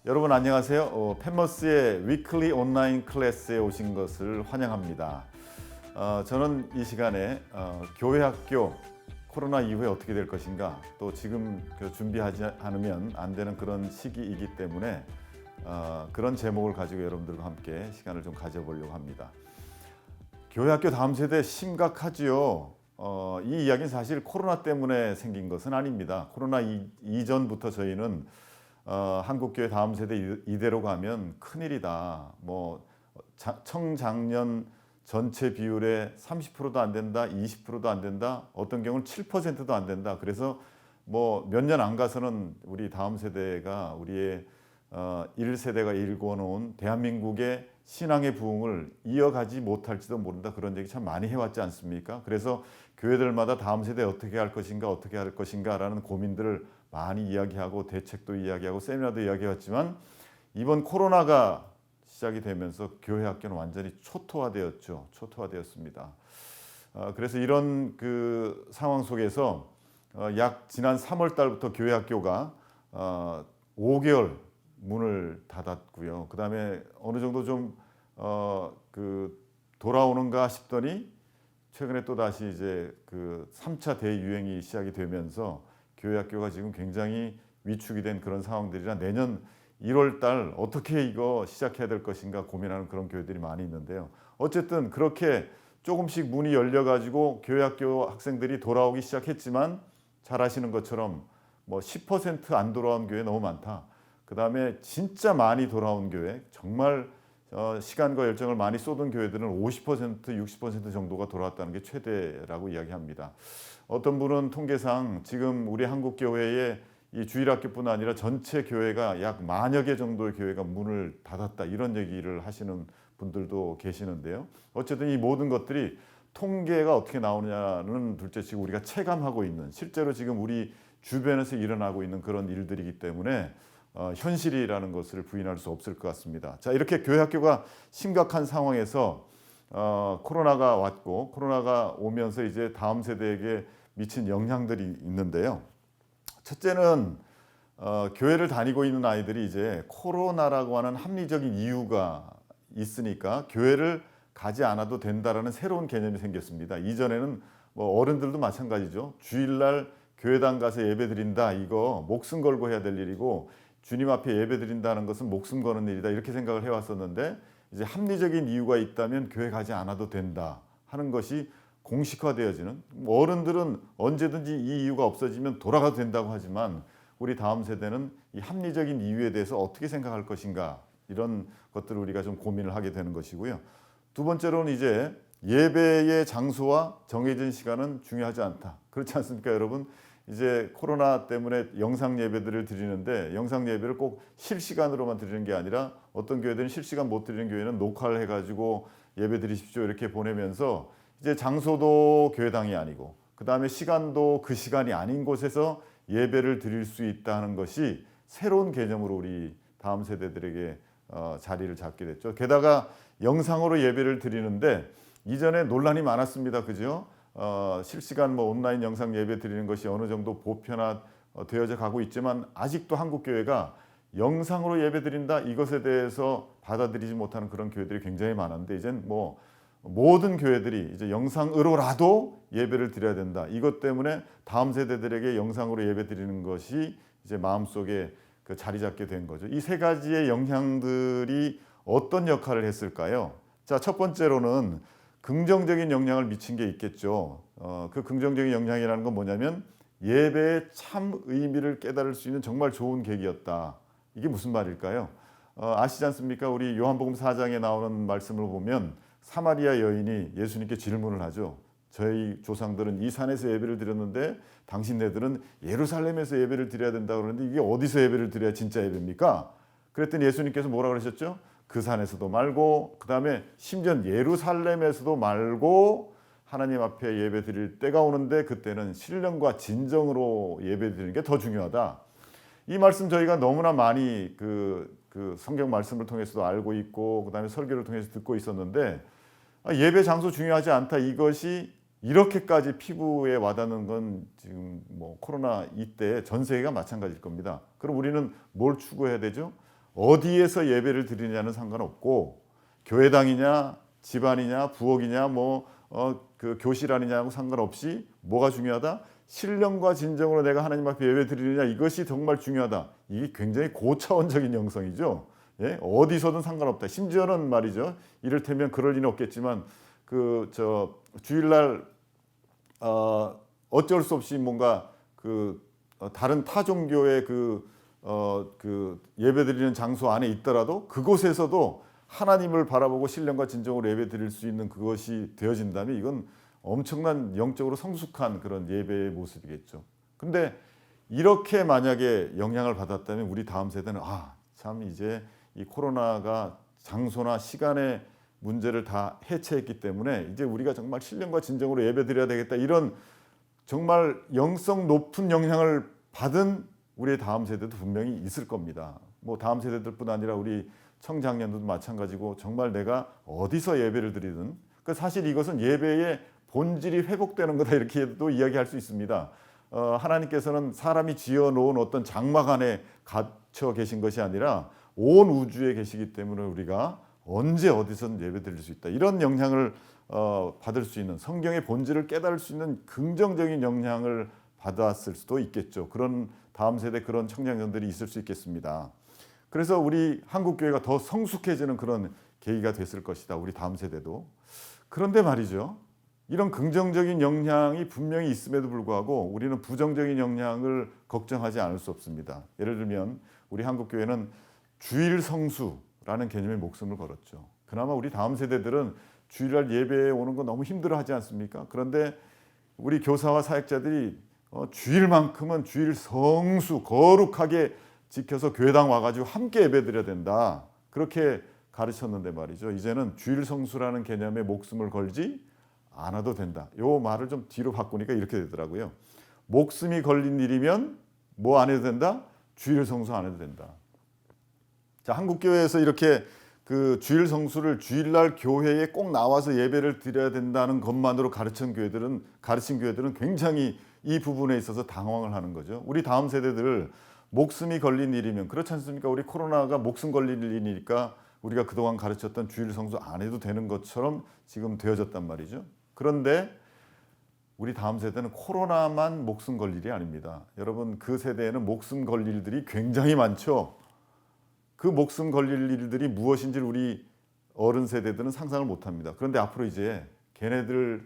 여러분 안녕하세요. 펜머스의 위클리 온라인 클래스에 오신 것을 환영합니다. 저는 이 시간에 교회 학교 코로나 이후에 어떻게 될 것인가, 또 지금 준비하지 않으면 안 되는 그런 시기이기 때문에 그런 제목을 가지고 여러분들과 함께 시간을 좀 가져보려고 합니다. 교회 학교 다음 세대 심각하지요. 이 이야기는 사실 코로나 때문에 생긴 것은 아닙니다. 코로나 이전부터 저희는 한국교회 다음 세대 이대로 가면 큰일이다. 청장년 전체 비율의 30%도 안 된다, 20%도 안 된다, 어떤 경우는 7%도 안 된다. 그래서 몇 년 안 가서는 우리 다음 세대가 우리의 1세대가 일궈놓은 대한민국의 신앙의 부흥을 이어가지 못할지도 모른다. 그런 얘기 참 많이 해왔지 않습니까? 그래서 교회들마다 다음 세대 어떻게 할 것인가 라는 고민들을 많이 이야기하고 대책도 이야기하고 세미나도 이야기해왔지만, 이번 코로나가 시작이 되면서 교회 학교는 완전히 초토화되었습니다. 그래서 이런 그 상황 속에서 지난 3월 달부터 교회 학교가 5개월 문을 닫았고요. 그 다음에 어느 정도 좀 돌아오는가 싶더니 최근에 또 다시 이제 그 3차 대유행이 시작이 되면서 교회 학교가 지금 굉장히 위축이 된 그런 상황들이라 내년 1월 달 어떻게 이거 시작해야 될 것인가 고민하는 그런 교회들이 많이 있는데요. 어쨌든 그렇게 조금씩 문이 열려가지고 교회 학교 학생들이 돌아오기 시작했지만, 잘 아시는 것처럼 10% 안 돌아온 교회 너무 많다. 그 다음에 진짜 많이 돌아온 교회, 정말 시간과 열정을 많이 쏟은 교회들은 50%, 60% 정도가 돌아왔다는 게 최대라고 이야기합니다. 어떤 분은 통계상 지금 우리 한국 교회의 이 주일학교뿐 아니라 전체 교회가 약 10,000여 개 정도의 교회가 문을 닫았다, 이런 얘기를 하시는 분들도 계시는데요. 어쨌든 이 모든 것들이 통계가 어떻게 나오느냐는 둘째치고 우리가 체감하고 있는, 실제로 지금 우리 주변에서 일어나고 있는 그런 일들이기 때문에 현실이라는 것을 부인할 수 없을 것 같습니다. 자, 이렇게 교회 학교가 심각한 상황에서 코로나가 왔고, 코로나가 오면서 이제 다음 세대에게 미친 영향들이 있는데요. 첫째는 교회를 다니고 있는 아이들이 이제 코로나라고 하는 합리적인 이유가 있으니까 교회를 가지 않아도 된다라는 새로운 개념이 생겼습니다. 이전에는 어른들도 마찬가지죠. 주일날 교회당 가서 예배 드린다, 이거 목숨 걸고 해야 될 일이고, 주님 앞에 예배 드린다는 것은 목숨 거는 일이다, 이렇게 생각을 해왔었는데, 이제 합리적인 이유가 있다면 교회 가지 않아도 된다 하는 것이 공식화되어지는, 어른들은 언제든지 이 이유가 없어지면 돌아가도 된다고 하지만, 우리 다음 세대는 이 합리적인 이유에 대해서 어떻게 생각할 것인가, 이런 것들을 우리가 좀 고민을 하게 되는 것이고요. 두 번째로는 이제 예배의 장소와 정해진 시간은 중요하지 않다. 그렇지 않습니까, 여러분? 이제 코로나 때문에 영상 예배들을 드리는데, 영상 예배를 꼭 실시간으로만 드리는 게 아니라 어떤 교회들은 실시간 못 드리는 교회는 녹화를 해가지고 예배 드리십시오 이렇게 보내면서, 이제 장소도 교회당이 아니고 그 다음에 시간도 그 시간이 아닌 곳에서 예배를 드릴 수 있다는 것이 새로운 개념으로 우리 다음 세대들에게 자리를 잡게 됐죠. 게다가 영상으로 예배를 드리는데 이전에 논란이 많았습니다. 그죠? 실시간 온라인 영상 예배 드리는 것이 어느 정도 보편화되어져 가고 있지만, 아직도 한국 교회가 영상으로 예배 드린다, 이것에 대해서 받아들이지 못하는 그런 교회들이 굉장히 많은데, 이젠 모든 교회들이 이제 영상으로라도 예배를 드려야 된다. 이것 때문에 다음 세대들에게 영상으로 예배 드리는 것이 이제 마음속에 자리 잡게 된 거죠. 이 세 가지의 영향들이 어떤 역할을 했을까요? 자, 첫 번째로는 긍정적인 영향을 미친 게 있겠죠. 그 긍정적인 영향이라는 건 뭐냐면, 예배의 참 의미를 깨달을 수 있는 정말 좋은 계기였다. 이게 무슨 말일까요? 아시지 않습니까? 우리 요한복음 4장에 나오는 말씀을 보면 사마리아 여인이 예수님께 질문을 하죠. 저희 조상들은 이 산에서 예배를 드렸는데 당신네들은 예루살렘에서 예배를 드려야 된다고 그러는데, 이게 어디서 예배를 드려야 진짜 예배입니까? 그랬더니 예수님께서 뭐라고 그러셨죠? 그 산에서도 말고, 그 다음에 심지어 예루살렘에서도 말고 하나님 앞에 예배 드릴 때가 오는데 그때는 신령과 진정으로 예배 드리는 게 더 중요하다. 이 말씀 저희가 너무나 많이 그 성경 말씀을 통해서도 알고 있고, 그 다음에 설교를 통해서 듣고 있었는데, 예배 장소 중요하지 않다, 이것이 이렇게까지 피부에 와닿는 건 지금 코로나 이때 전 세계가 마찬가지일 겁니다. 그럼 우리는 뭘 추구해야 되죠? 어디에서 예배를 드리느냐는 상관없고 교회당이냐 집안이냐 부엌이냐 그 교실 아니냐고 상관없이 뭐가 중요하다? 신령과 진정으로 내가 하나님 앞에 예배 드리느냐 이것이 정말 중요하다. 이게 굉장히 고차원적인 영성이죠. 예? 어디서든 상관없다. 심지어는 말이죠. 이를테면 그럴 리는 없겠지만 주일날 어쩔 수 없이 뭔가 다른 타 종교의 예배드리는 장소 안에 있더라도 그곳에서도 하나님을 바라보고 신령과 진정으로 예배드릴 수 있는 그것이 되어진다면 이건 엄청난 영적으로 성숙한 그런 예배의 모습이겠죠. 근데 이렇게 만약에 영향을 받았다면 우리 다음 세대는 참 이제 이 코로나가 장소나 시간의 문제를 다 해체했기 때문에 이제 우리가 정말 신령과 진정으로 예배드려야 되겠다. 이런 정말 영성 높은 영향을 받은 우리의 다음 세대도 분명히 있을 겁니다. 뭐 다음 세대들뿐 아니라 우리 청장년들도 마찬가지고 정말 내가 어디서 예배를 드리든 사실 이것은 예배의 본질이 회복되는 거다 이렇게도 이야기할 수 있습니다. 하나님께서는 사람이 지어놓은 어떤 장막 안에 갇혀 계신 것이 아니라 온 우주에 계시기 때문에 우리가 언제 어디서든 예배 드릴 수 있다. 이런 영향을 받을 수 있는 성경의 본질을 깨달을 수 있는 긍정적인 영향을 받았을 수도 있겠죠. 그런 다음 세대 그런 청년들이 있을 수 있겠습니다. 그래서 우리 한국교회가 더 성숙해지는 그런 계기가 됐을 것이다. 우리 다음 세대도. 그런데 말이죠. 이런 긍정적인 영향이 분명히 있음에도 불구하고 우리는 부정적인 영향을 걱정하지 않을 수 없습니다. 예를 들면 우리 한국교회는 주일 성수라는 개념에 목숨을 걸었죠. 그나마 우리 다음 세대들은 주일날 예배에 오는 거 너무 힘들어하지 않습니까? 그런데 우리 교사와 사역자들이 주일만큼은 주일 성수 거룩하게 지켜서 교회당 와가지고 함께 예배드려야 된다. 그렇게 가르쳤는데 말이죠. 이제는 주일 성수라는 개념에 목숨을 걸지 않아도 된다. 요 말을 좀 뒤로 바꾸니까 이렇게 되더라고요. 목숨이 걸린 일이면 뭐 안 해도 된다? 주일 성수 안 해도 된다. 자, 한국교회에서 이렇게 주일 성수를 주일날 교회에 꼭 나와서 예배를 드려야 된다는 것만으로 가르친 교회들은 굉장히 이 부분에 있어서 당황을 하는 거죠. 우리 다음 세대들 목숨이 걸린 일이면 그렇지 않습니까? 우리 코로나가 목숨 걸린 일이니까 우리가 그동안 가르쳤던 주일 성수 안 해도 되는 것처럼 지금 되어졌단 말이죠. 그런데 우리 다음 세대는 코로나만 목숨 걸 일이 아닙니다. 여러분 그 세대에는 목숨 걸 일들이 굉장히 많죠. 그 목숨 걸릴 일들이 무엇인지 우리 어른 세대들은 상상을 못합니다. 그런데 앞으로 이제 걔네들의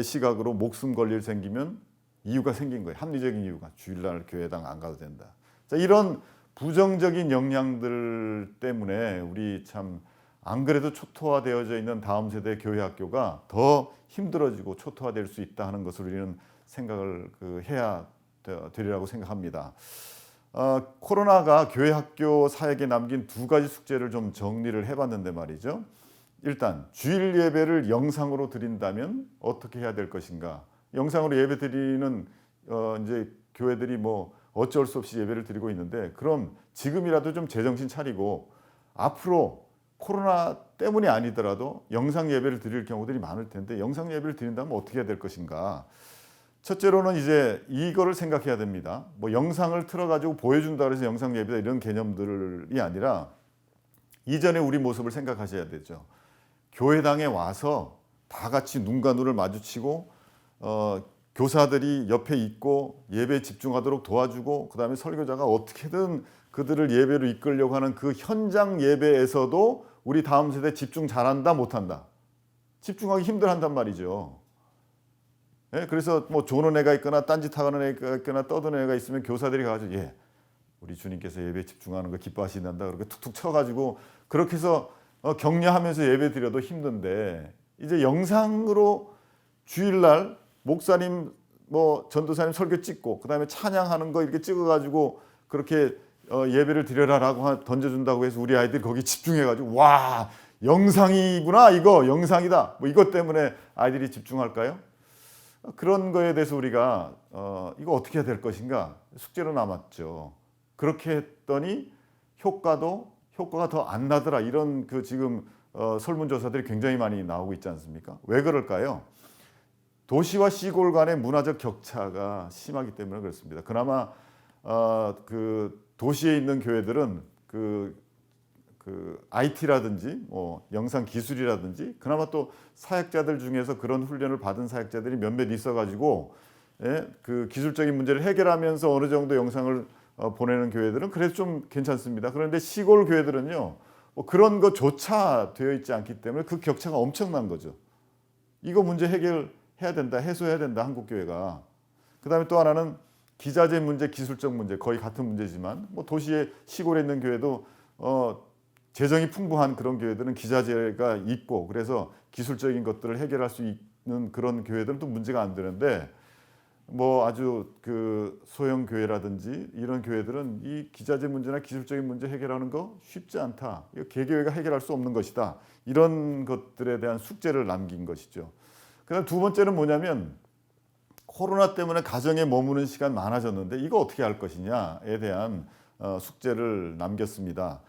시각으로 목숨 걸릴 생기면 이유가 생긴 거예요. 합리적인 이유가 주일날 교회당 안 가도 된다. 자, 이런 부정적인 영향들 때문에 우리 참 안 그래도 초토화되어져 있는 다음 세대 교회 학교가 더 힘들어지고 초토화될 수 있다 하는 것을 우리는 생각을 해야 되리라고 생각합니다. 코로나가 교회 학교 사역에 남긴 두 가지 숙제를 좀 정리를 해봤는데 말이죠. 일단 주일 예배를 영상으로 드린다면 어떻게 해야 될 것인가? 영상으로 예배 드리는 이제 교회들이 뭐 어쩔 수 없이 예배를 드리고 있는데 그럼 지금이라도 좀 제정신 차리고 앞으로 코로나 때문이 아니더라도 영상 예배를 드릴 경우들이 많을 텐데 영상 예배를 드린다면 어떻게 해야 될 것인가? 첫째로는 이제 이거를 생각해야 됩니다. 뭐 영상을 틀어가지고 보여준다 그래서 영상 예배다 이런 개념들이 아니라 이전에 우리 모습을 생각하셔야 되죠. 교회당에 와서 다 같이 눈과 눈을 마주치고 교사들이 옆에 있고 예배에 집중하도록 도와주고 그 다음에 설교자가 어떻게든 그들을 예배로 이끌려고 하는 그 현장 예배에서도 우리 다음 세대 집중 잘한다 못한다. 집중하기 힘들한단 말이죠. 예, 그래서 뭐 조는 애가 있거나 딴짓하는 애가 있거나 떠드는 애가 있으면 교사들이 가가지고 우리 주님께서 예배에 집중하는 거 기뻐하신단다 그렇게 툭툭 쳐가지고 그렇게 해서 격려하면서 예배 드려도 힘든데 이제 영상으로 주일날 목사님 뭐 전도사님 설교 찍고 그다음에 찬양하는 거 이렇게 찍어가지고 그렇게 예배를 드려라라고 던져준다고 해서 우리 아이들이 거기 집중해가지고 와 영상이구나 이거 영상이다 뭐 이것 때문에 아이들이 집중할까요? 그런 거에 대해서 우리가 이거 어떻게 해야 될 것인가 숙제로 남았죠. 그렇게 했더니 효과가 더 안 나더라 이런 지금 설문조사들이 굉장히 많이 나오고 있지 않습니까? 왜 그럴까요? 도시와 시골 간의 문화적 격차가 심하기 때문에 그렇습니다. 그나마 도시에 있는 교회들은 그 IT라든지 뭐 영상 기술이라든지 그나마 또 사역자들 중에서 그런 훈련을 받은 사역자들이 몇몇 있어가지고 예, 그 기술적인 문제를 해결하면서 어느 정도 영상을 보내는 교회들은 그래도 좀 괜찮습니다. 그런데 시골 교회들은요, 뭐 그런 것조차 되어 있지 않기 때문에 그 격차가 엄청난 거죠. 이거 문제 해결해야 된다, 해소해야 된다, 한국 교회가. 그다음에 또 하나는 기자재 문제, 기술적 문제 거의 같은 문제지만 뭐 도시의 시골에 있는 교회도 재정이 풍부한 그런 교회들은 기자재가 있고 그래서 기술적인 것들을 해결할 수 있는 그런 교회들은 또 문제가 안 되는데 뭐 아주 그 소형 교회라든지 이런 교회들은 이 기자재 문제나 기술적인 문제 해결하는 거 쉽지 않다. 이거 개교회가 해결할 수 없는 것이다. 이런 것들에 대한 숙제를 남긴 것이죠. 그다음 두 번째는 뭐냐면 코로나 때문에 가정에 머무는 시간 많아졌는데 이거 어떻게 할 것이냐에 대한 숙제를 남겼습니다.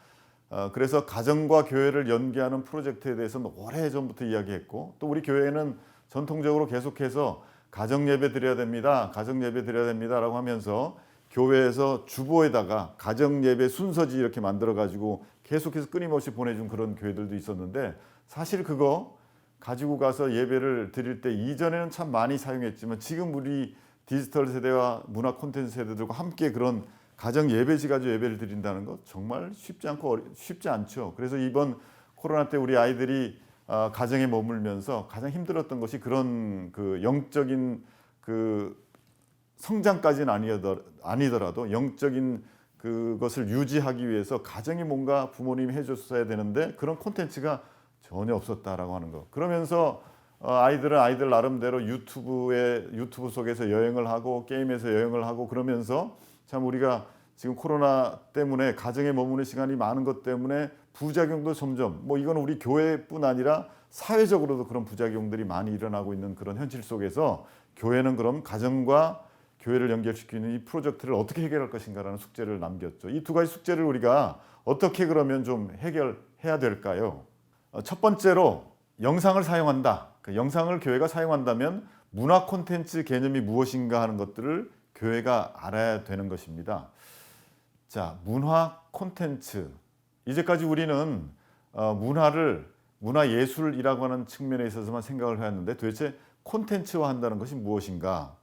그래서 가정과 교회를 연계하는 프로젝트에 대해서는 오래전부터 이야기했고 또 우리 교회는 전통적으로 계속해서 가정 예배 드려야 됩니다. 가정 예배 드려야 됩니다라고 하면서 교회에서 주보에다가 가정 예배 순서지 이렇게 만들어 가지고 계속해서 끊임없이 보내준 그런 교회들도 있었는데 사실 그거 가지고 가서 예배를 드릴 때 이전에는 참 많이 사용했지만 지금 우리 디지털 세대와 문화 콘텐츠 세대들과 함께 그런 가정 예배지 가지고 예배를 드린다는 것 정말 쉽지 않죠. 그래서 이번 코로나 때 우리 아이들이 가정에 머물면서 가장 힘들었던 것이 그런 그 영적인 그 성장까지는 아니더라도 영적인 그것을 유지하기 위해서 가정이 뭔가 부모님이 해줬어야 되는데 그런 콘텐츠가 전혀 없었다라고 하는 거. 그러면서 아이들은 아이들 나름대로 유튜브 속에서 여행을 하고 게임에서 여행을 하고 그러면서 참 우리가 지금 코로나 때문에 가정에 머무는 시간이 많은 것 때문에 부작용도 점점 뭐 이건 우리 교회뿐 아니라 사회적으로도 그런 부작용들이 많이 일어나고 있는 그런 현실 속에서 교회는 그럼 가정과 교회를 연결시키는 이 프로젝트를 어떻게 해결할 것인가라는 숙제를 남겼죠. 이 두 가지 숙제를 우리가 어떻게 그러면 좀 해결해야 될까요? 첫 번째로 영상을 사용한다. 그 영상을 교회가 사용한다면 문화 콘텐츠 개념이 무엇인가 하는 것들을 교회가 알아야 되는 것입니다. 자, 문화 콘텐츠. 이제까지 우리는 문화 예술이라고 하는 측면에 있어서만 생각을 해왔는데 도대체 콘텐츠화 한다는 것이 무엇인가?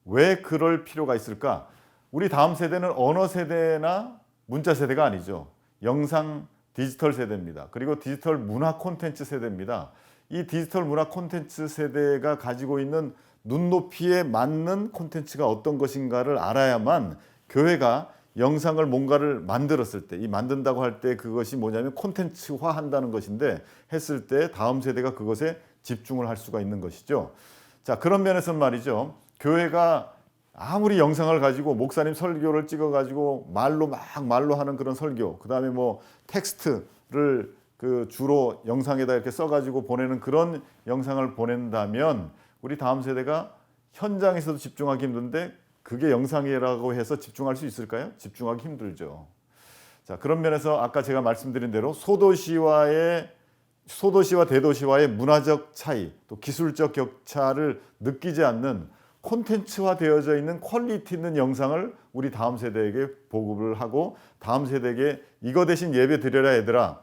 왜 그럴 필요가 있을까? 우리 다음 세대는 언어 세대나 문자 세대가 아니죠. 영상 디지털 세대입니다. 그리고 디지털 문화 콘텐츠 세대입니다. 이 디지털 문화 콘텐츠 세대가 가지고 있는 눈높이에 맞는 콘텐츠가 어떤 것인가를 알아야만 교회가 영상을 뭔가를 만들었을 때, 이 만든다고 할 때 그것이 뭐냐면 콘텐츠화 한다는 것인데 했을 때 다음 세대가 그것에 집중을 할 수가 있는 것이죠. 자, 그런 면에서는 말이죠. 교회가 아무리 영상을 가지고 목사님 설교를 찍어가지고 말로 하는 그런 설교, 그 다음에 뭐 텍스트를 그 주로 영상에다 이렇게 써가지고 보내는 그런 영상을 보낸다면 우리 다음 세대가 현장에서도 집중하기 힘든데 그게 영상이라고 해서 집중할 수 있을까요? 집중하기 힘들죠. 자, 그런 면에서 아까 제가 말씀드린 대로 소도시와 대도시와의 문화적 차이, 또 기술적 격차를 느끼지 않는 콘텐츠화 되어져 있는 퀄리티 있는 영상을 우리 다음 세대에게 보급을 하고 다음 세대에게 이거 대신 예배 드려라 얘들아.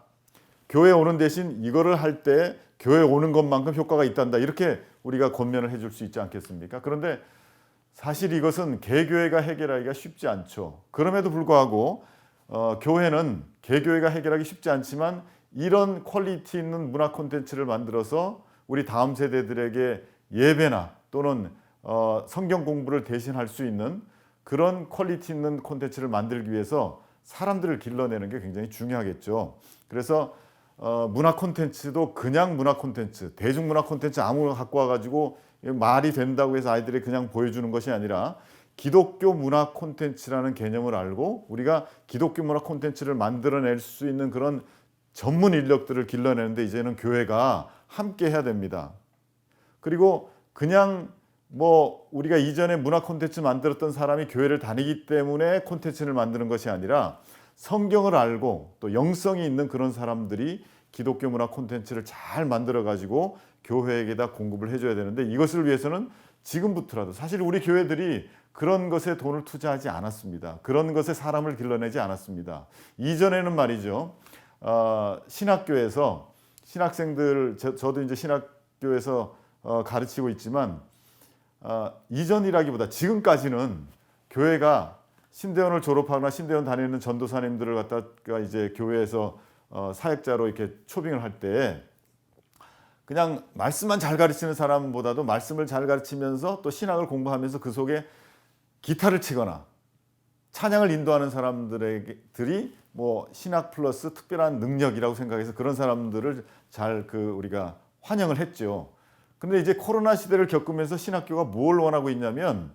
교회 오는 대신 이거를 할 때 교회 오는 것만큼 효과가 있단다. 이렇게 우리가 권면을 해줄 수 있지 않겠습니까? 그런데 사실 이것은 개교회가 해결하기가 쉽지 않죠. 그럼에도 불구하고 교회는 개교회가 해결하기 쉽지 않지만 이런 퀄리티 있는 문화 콘텐츠를 만들어서 우리 다음 세대들에게 예배나 또는 성경 공부를 대신할 수 있는 그런 퀄리티 있는 콘텐츠를 만들기 위해서 사람들을 길러내는 게 굉장히 중요하겠죠. 그래서 문화 콘텐츠도 그냥 문화 콘텐츠, 대중문화 콘텐츠 아무거나 갖고 와가지고 말이 된다고 해서 아이들이 그냥 보여주는 것이 아니라 기독교 문화 콘텐츠라는 개념을 알고 우리가 기독교 문화 콘텐츠를 만들어낼 수 있는 그런 전문 인력들을 길러내는데 이제는 교회가 함께 해야 됩니다. 그리고 그냥 뭐 우리가 이전에 문화 콘텐츠 만들었던 사람이 교회를 다니기 때문에 콘텐츠를 만드는 것이 아니라 성경을 알고 또 영성이 있는 그런 사람들이 기독교 문화 콘텐츠를 잘 만들어 가지고 교회에게다 공급을 해줘야 되는데 이것을 위해서는 지금부터라도 사실 우리 교회들이 그런 것에 돈을 투자하지 않았습니다. 그런 것에 사람을 길러내지 않았습니다. 이전에는 말이죠. 신학교에서 신학생들 저도 이제 신학교에서 가르치고 있지만 이전이라기보다 지금까지는 교회가 신대원을 졸업하거나 신대원 다니는 전도사님들을 갖다가 이제 교회에서 사역자로 이렇게 초빙을 할 때 그냥 말씀만 잘 가르치는 사람보다도 말씀을 잘 가르치면서 또 신학을 공부하면서 그 속에 기타를 치거나 찬양을 인도하는 사람들이 뭐 신학 플러스 특별한 능력이라고 생각해서 그런 사람들을 잘 우리가 환영을 했죠. 근데 이제 코로나 시대를 겪으면서 신학교가 뭘 원하고 있냐면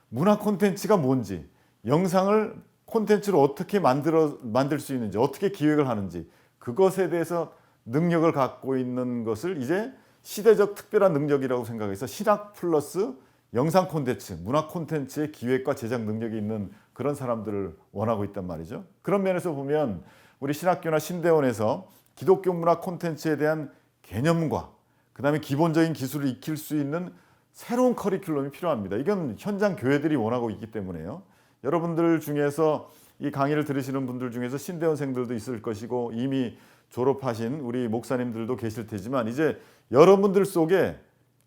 문화 콘텐츠가 뭔지, 영상을 콘텐츠로 어떻게 만들 수 있는지, 어떻게 기획을 하는지 그것에 대해서 능력을 갖고 있는 것을 이제 시대적 특별한 능력이라고 생각해서 신학 플러스 영상 콘텐츠, 문화 콘텐츠의 기획과 제작 능력이 있는 그런 사람들을 원하고 있단 말이죠. 그런 면에서 보면 우리 신학교나 신대원에서 기독교 문화 콘텐츠에 대한 개념과 그다음에 기본적인 기술을 익힐 수 있는 새로운 커리큘럼이 필요합니다. 이건 현장 교회들이 원하고 있기 때문에요. 여러분들 중에서 이 강의를 들으시는 분들 중에서 신대원생들도 있을 것이고 이미 졸업하신 우리 목사님들도 계실 테지만 이제 여러분들 속에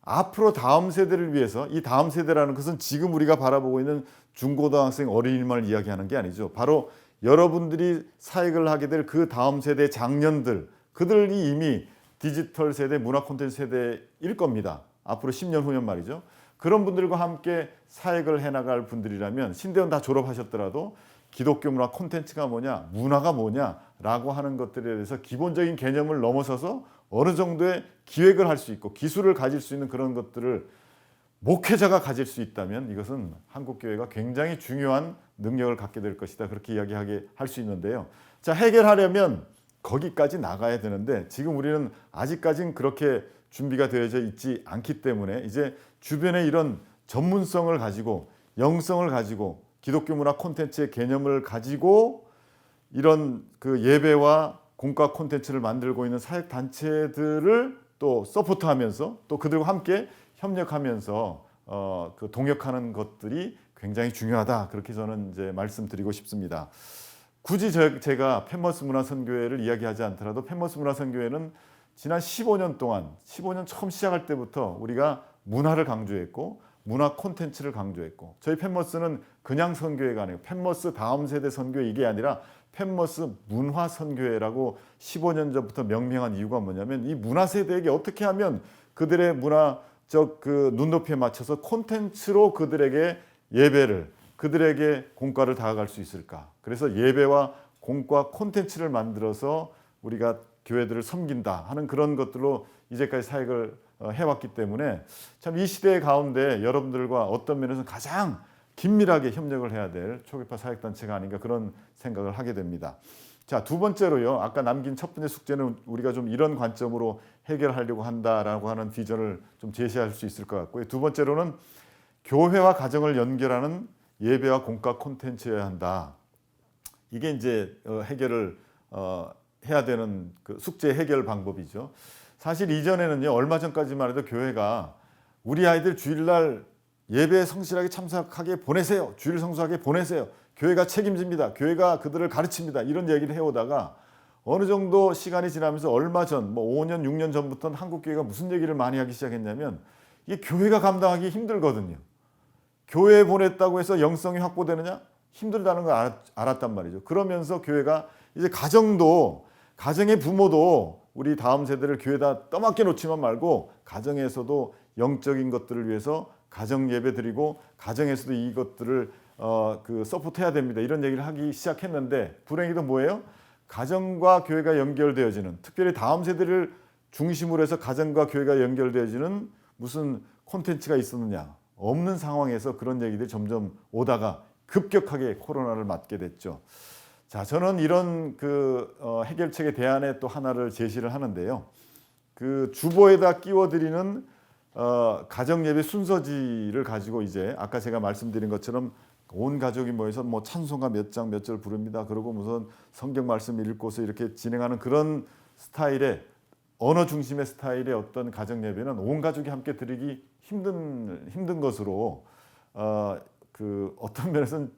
앞으로 다음 세대를 위해서, 이 다음 세대라는 것은 지금 우리가 바라보고 있는 중고등학생 어린이만 이야기하는 게 아니죠. 바로 여러분들이 사역을 하게 될 그 다음 세대 장년들, 그들이 이미 디지털 세대, 문화 콘텐츠 세대일 겁니다. 앞으로 10년 후면 말이죠. 그런 분들과 함께 사역을 해나갈 분들이라면 신대원 다 졸업하셨더라도 기독교 문화 콘텐츠가 뭐냐, 문화가 뭐냐라고 하는 것들에 대해서 기본적인 개념을 넘어서서 어느 정도의 기획을 할 수 있고 기술을 가질 수 있는 그런 것들을 목회자가 가질 수 있다면 이것은 한국교회가 굉장히 중요한 능력을 갖게 될 것이다. 그렇게 이야기하게 할 수 있는데요. 자, 해결하려면 거기까지 나가야 되는데 지금 우리는 아직까지는 그렇게 준비가 되어져 있지 않기 때문에 이제 주변에 이런 전문성을 가지고 영성을 가지고 기독교 문화 콘텐츠의 개념을 가지고 이런 예배와 공과 콘텐츠를 만들고 있는 사역 단체들을 또 서포트하면서 또 그들과 함께 협력하면서 동역하는 것들이 굉장히 중요하다. 그렇게 저는 이제 말씀드리고 싶습니다. 굳이 제가 펜머스 문화선교회를 이야기하지 않더라도 펜머스 문화선교회는 지난 15년 동안 15년 처음 시작할 때부터 우리가 문화를 강조했고 문화 콘텐츠를 강조했고 저희 펜머스는 그냥 선교회가 아니고 펜머스 다음 세대 선교회 이게 아니라 펜머스 문화 선교회라고 15년 전부터 명명한 이유가 뭐냐면 이 문화 세대에게 어떻게 하면 그들의 문화적 눈높이에 맞춰서 콘텐츠로 그들에게 예배를 그들에게 공과를 다가갈 수 있을까. 그래서 예배와 공과 콘텐츠를 만들어서 우리가 교회들을 섬긴다 하는 그런 것들로 이제까지 사역을 해왔기 때문에 참 이 시대 가운데 여러분들과 어떤 면에서 가장 긴밀하게 협력을 해야 될 초계파 사역단체가 아닌가 그런 생각을 하게 됩니다. 자, 두 번째로요. 아까 남긴 첫 번째 숙제는 우리가 좀 이런 관점으로 해결하려고 한다라고 하는 비전을 좀 제시할 수 있을 것 같고요. 두 번째로는 교회와 가정을 연결하는 예배와 공과 콘텐츠여야 한다. 이게 이제 해결을 해야 되는 숙제 해결 방법이죠. 사실 이전에는요. 얼마 전까지만 해도 교회가 우리 아이들 주일날 예배에 성실하게 참석하게 보내세요. 주일 성수하게 보내세요. 교회가 책임집니다. 교회가 그들을 가르칩니다. 이런 얘기를 해오다가 어느 정도 시간이 지나면서 얼마 전, 5년, 6년 전부터는 한국교회가 무슨 얘기를 많이 하기 시작했냐면 이게 교회가 감당하기 힘들거든요. 교회에 보냈다고 해서 영성이 확보되느냐? 힘들다는 걸 알았단 말이죠. 그러면서 교회가 이제 가정의 부모도 우리 다음 세대를 교회에다 떠맡겨 놓지만 말고 가정에서도 영적인 것들을 위해서 가정 예배 드리고 가정에서도 이것들을 서포트해야 됩니다. 이런 얘기를 하기 시작했는데 불행히도 뭐예요? 가정과 교회가 연결되어지는 특별히 다음 세대를 중심으로 해서 가정과 교회가 연결되어지는 무슨 콘텐츠가 있었느냐? 없는 상황에서 그런 얘기들이 점점 오다가 급격하게 코로나를 맞게 됐죠. 자, 저는 이런 해결책의 대안에 또 하나를 제시를 하는데요. 주보에다 끼워드리는 가정 예배 순서지를 가지고 이제 아까 제가 말씀드린 것처럼 온 가족이 모여서 찬송가 몇 장 몇 절 부릅니다. 그리고 무슨 성경 말씀 읽고서 이렇게 진행하는 그런 스타일의 언어 중심의 스타일의 어떤 가정 예배는 온 가족이 함께 드리기 힘든 것으로 어떤 면에서는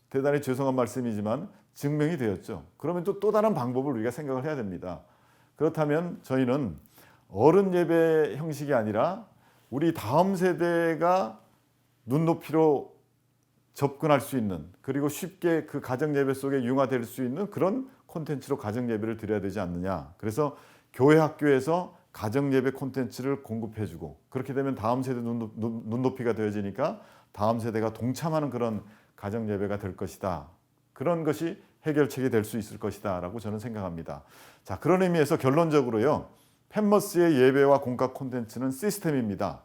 대단히 죄송한 말씀이지만 증명이 되었죠. 그러면 또 다른 방법을 우리가 생각을 해야 됩니다. 그렇다면 저희는 어른 예배 형식이 아니라 우리 다음 세대가 눈높이로 접근할 수 있는, 그리고 쉽게 그 가정 예배 속에 융화될 수 있는 그런 콘텐츠로 가정 예배를 드려야 되지 않느냐. 그래서 교회 학교에서 가정 예배 콘텐츠를 공급해주고, 그렇게 되면 다음 세대 눈높이가 되어지니까 다음 세대가 동참하는 그런 가정 예배가 될 것이다. 그런 것이 해결책이 될 수 있을 것이다 라고 저는 생각합니다. 자, 그런 의미에서 결론적으로요, 펜머스의 예배와 공과 콘텐츠는 시스템입니다.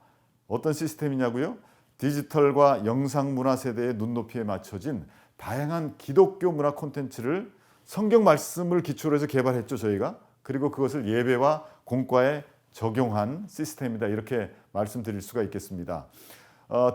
어떤 시스템이냐고요? 디지털과 영상 문화 세대의 눈높이에 맞춰진 다양한 기독교 문화 콘텐츠를 성경 말씀을 기초로 해서 개발했죠, 저희가. 그리고 그것을 예배와 공과에 적용한 시스템이다, 이렇게 말씀드릴 수가 있겠습니다.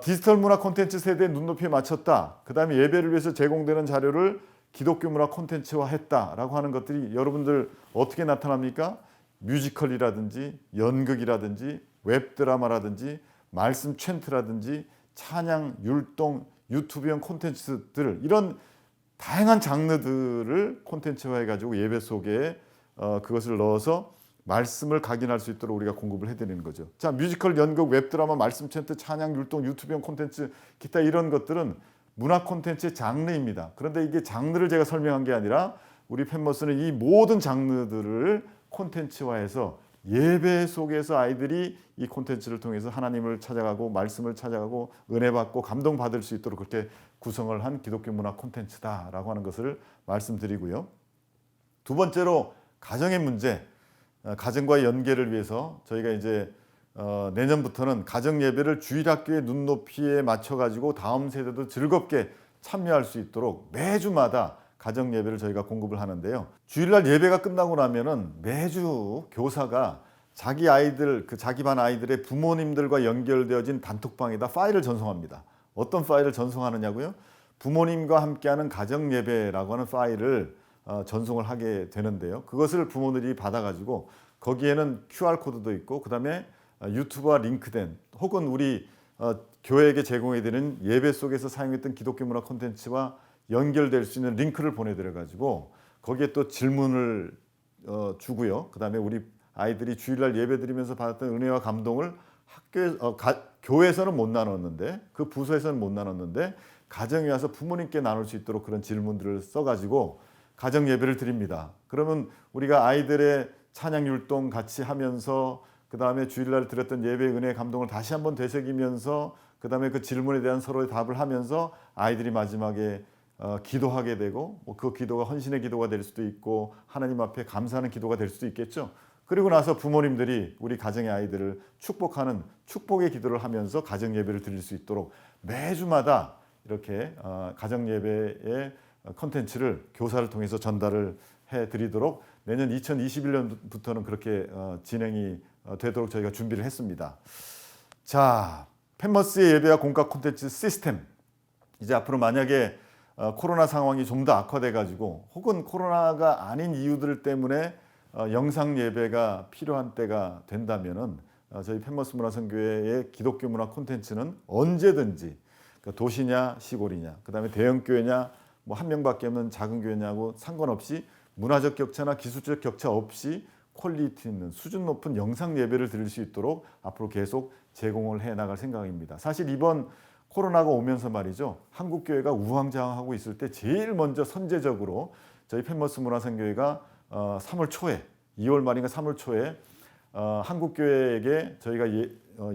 디지털 문화 콘텐츠 세대의 눈높이에 맞췄다. 그 다음에 예배를 위해서 제공되는 자료를 기독교 문화 콘텐츠화 했다라고 하는 것들이 여러분들 어떻게 나타납니까? 뮤지컬이라든지 연극이라든지 웹드라마라든지 말씀 챈트라든지 찬양, 율동, 유튜브형 콘텐츠들, 이런 다양한 장르들을 콘텐츠화해가지고 예배 속에 그것을 넣어서 말씀을 각인할 수 있도록 우리가 공급을 해드리는 거죠. 자, 뮤지컬, 연극, 웹드라마, 말씀 챈트, 찬양, 율동, 유튜브형 콘텐츠, 기타 이런 것들은 문화 콘텐츠의 장르입니다. 그런데 이게 장르를 제가 설명한 게 아니라 우리 펜머스는 이 모든 장르들을 콘텐츠화해서 예배 속에서 아이들이 이 콘텐츠를 통해서 하나님을 찾아가고 말씀을 찾아가고 은혜 받고 감동 받을 수 있도록 그렇게 구성을 한 기독교 문화 콘텐츠다라고 하는 것을 말씀드리고요. 두 번째로 가정의 문제, 가정과의 연계를 위해서 저희가 이제 내년부터는 가정 예배를 주일학교의 눈높이에 맞춰가지고 다음 세대도 즐겁게 참여할 수 있도록 매주마다 가정 예배를 저희가 공급을 하는데요. 주일날 예배가 끝나고 나면은 매주 교사가 자기 아이들, 자기 반 아이들의 부모님들과 연결되어진 단톡방에다 파일을 전송합니다. 어떤 파일을 전송하느냐고요? 부모님과 함께하는 가정 예배라고 하는 파일을 전송을 하게 되는데요. 그것을 부모들이 받아가지고 거기에는 QR코드도 있고, 그 다음에 유튜브와 링크된 혹은 우리 교회에게 제공해드리는 예배 속에서 사용했던 기독교 문화 콘텐츠와 연결될 수 있는 링크를 보내드려가지고 거기에 또 질문을 주고요. 그 다음에 우리 아이들이 주일날 예배드리면서 받았던 은혜와 감동을 교회에서는 못 나눴는데, 그 부서에서는 못 나눴는데 가정에 와서 부모님께 나눌 수 있도록 그런 질문들을 써가지고 가정 예배를 드립니다. 그러면 우리가 아이들의 찬양 율동 같이 하면서 그 다음에 주일날 드렸던 예배의 은혜의 감동을 다시 한번 되새기면서 그 다음에 그 질문에 대한 서로의 답을 하면서 아이들이 마지막에 기도하게 되고, 그 기도가 헌신의 기도가 될 수도 있고 하나님 앞에 감사하는 기도가 될 수도 있겠죠. 그리고 나서 부모님들이 우리 가정의 아이들을 축복하는 축복의 기도를 하면서 가정 예배를 드릴 수 있도록 매주마다 이렇게 가정 예배의 콘텐츠를 교사를 통해서 전달을 해드리도록 내년 2021년부터는 그렇게 진행이 되도록 저희가 준비를 했습니다. 자, 펜머스의 예배와 공과 콘텐츠 시스템, 이제 앞으로 만약에 코로나 상황이 좀 더 악화돼가지고 혹은 코로나가 아닌 이유들 때문에 영상 예배가 필요한 때가 된다면은 저희 펜머스 문화선교회의 기독교 문화 콘텐츠는 언제든지, 그러니까 도시냐 시골이냐, 그 다음에 대형 교회냐 뭐 한 명밖에 없는 작은 교회냐고 상관없이 문화적 격차나 기술적 격차 없이 퀄리티 있는 수준 높은 영상 예배를 드릴 수 있도록 앞으로 계속 제공을 해 나갈 생각입니다. 사실 이번 코로나가 오면서 말이죠, 한국교회가 우왕좌왕하고 있을 때 제일 먼저 선제적으로 저희 펜머스 문화선교회가 3월 초에, 2월 말인가 3월 초에 한국교회에게 저희가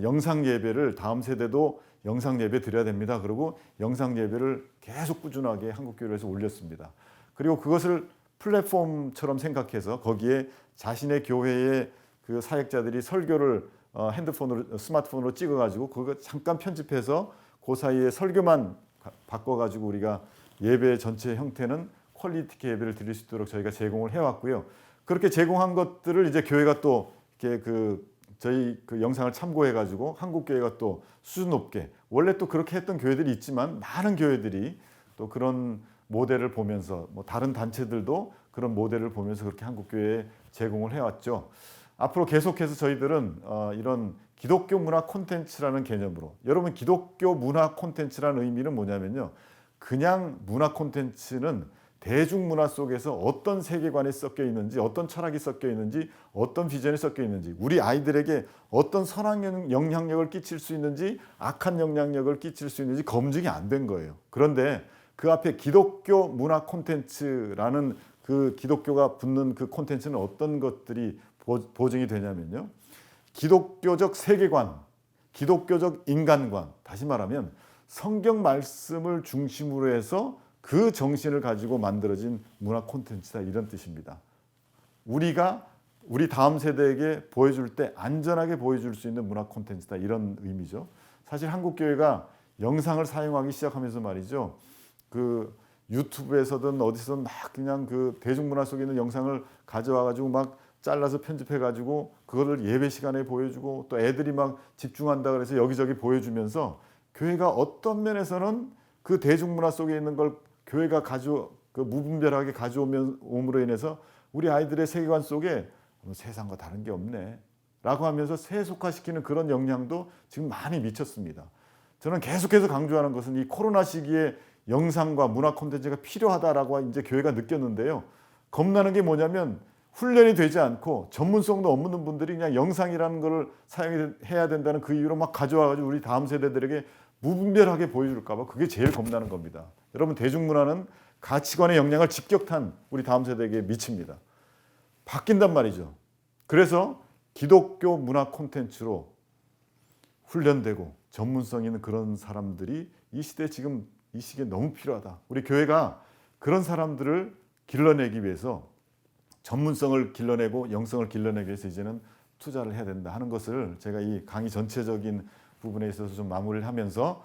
영상 예배를 다음 세대도 영상 예배 드려야 됩니다. 그리고 영상 예배를 계속 꾸준하게 한국교회에서 올렸습니다. 그리고 그것을 플랫폼처럼 생각해서 거기에 자신의 교회의 그 사역자들이 설교를 핸드폰으로, 스마트폰으로 찍어가지고 그거 잠깐 편집해서 그 사이에 설교만 바꿔가지고 우리가 예배 전체 형태는 퀄리티 있게 예배를 드릴 수 있도록 저희가 제공을 해왔고요. 그렇게 제공한 것들을 이제 교회가 또 이렇게 저희 그 영상을 참고해가지고 한국교회가 또 수준 높게, 원래 또 그렇게 했던 교회들이 있지만 많은 교회들이 또 그런 모델을 보면서, 뭐 다른 단체들도 그런 모델을 보면서 그렇게 한국교회에 제공을 해왔죠. 앞으로 계속해서 저희들은 이런 기독교 문화 콘텐츠라는 개념으로, 여러분 기독교 문화 콘텐츠라는 의미는 뭐냐면요, 그냥 문화 콘텐츠는 대중문화 속에서 어떤 세계관이 섞여 있는지, 어떤 철학이 섞여 있는지, 어떤 비전이 섞여 있는지, 우리 아이들에게 어떤 선한 영향력을 끼칠 수 있는지, 악한 영향력을 끼칠 수 있는지 검증이 안 된 거예요. 그런데 그 앞에 기독교 문화 콘텐츠라는 그 기독교가 붙는 그 콘텐츠는 어떤 것들이 보증이 되냐면요. 기독교적 세계관, 기독교적 인간관, 다시 말하면 성경 말씀을 중심으로 해서 그 정신을 가지고 만들어진 문화 콘텐츠다, 이런 뜻입니다. 우리가 우리 다음 세대에게 보여줄 때 안전하게 보여줄 수 있는 문화 콘텐츠다, 이런 의미죠. 사실 한국교회가 영상을 사용하기 시작하면서 말이죠. 그 유튜브에서든 어디서든 막 그냥 그 대중문화 속에 있는 영상을 가져와가지고 막 잘라서 편집해가지고 그거를 예배 시간에 보여주고, 또 애들이 막 집중한다 그래서 여기저기 보여주면서 교회가 어떤 면에서는 그 대중문화 속에 있는 걸 교회가 그 무분별하게 가져옴으로 인해서 우리 아이들의 세계관 속에 세상과 다른 게 없네 라고 하면서 세속화시키는 그런 영향도 지금 많이 미쳤습니다. 저는 계속해서 강조하는 것은 이 코로나 시기에 영상과 문화 콘텐츠가 필요하다라고 이제 교회가 느꼈는데요. 겁나는 게 뭐냐면 훈련이 되지 않고 전문성도 없는 분들이 그냥 영상이라는 걸 사용해야 된다는 그 이유로 막 가져와가지고 우리 다음 세대들에게 무분별하게 보여줄까 봐, 그게 제일 겁나는 겁니다. 여러분, 대중문화는 가치관의 영향을 직격탄 우리 다음 세대에게 미칩니다. 바뀐단 말이죠. 그래서 기독교 문화 콘텐츠로 훈련되고 전문성 있는 그런 사람들이 이 시대에 지금 이 시기에 너무 필요하다. 우리 교회가 그런 사람들을 길러내기 위해서, 전문성을 길러내고 영성을 길러내기 위해서 이제는 투자를 해야 된다 하는 것을 제가 이 강의 전체적인 부분에 있어서 좀 마무리를 하면서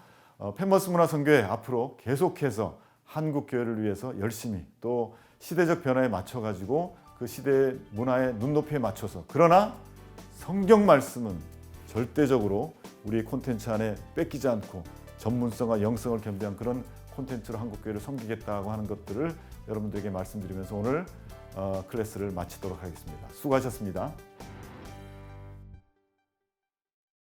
펜머스 문화선교회 앞으로 계속해서 한국 교회를 위해서 열심히, 또 시대적 변화에 맞춰 가지고 그 시대의 문화의 눈높이에 맞춰서, 그러나 성경 말씀은 절대적으로 우리 콘텐츠 안에 뺏기지 않고 전문성과 영성을 겸비한 그런 콘텐츠로 한국 교회를 섬기겠다고 하는 것들을 여러분들에게 말씀드리면서 오늘 클래스를 마치도록 하겠습니다. 수고하셨습니다.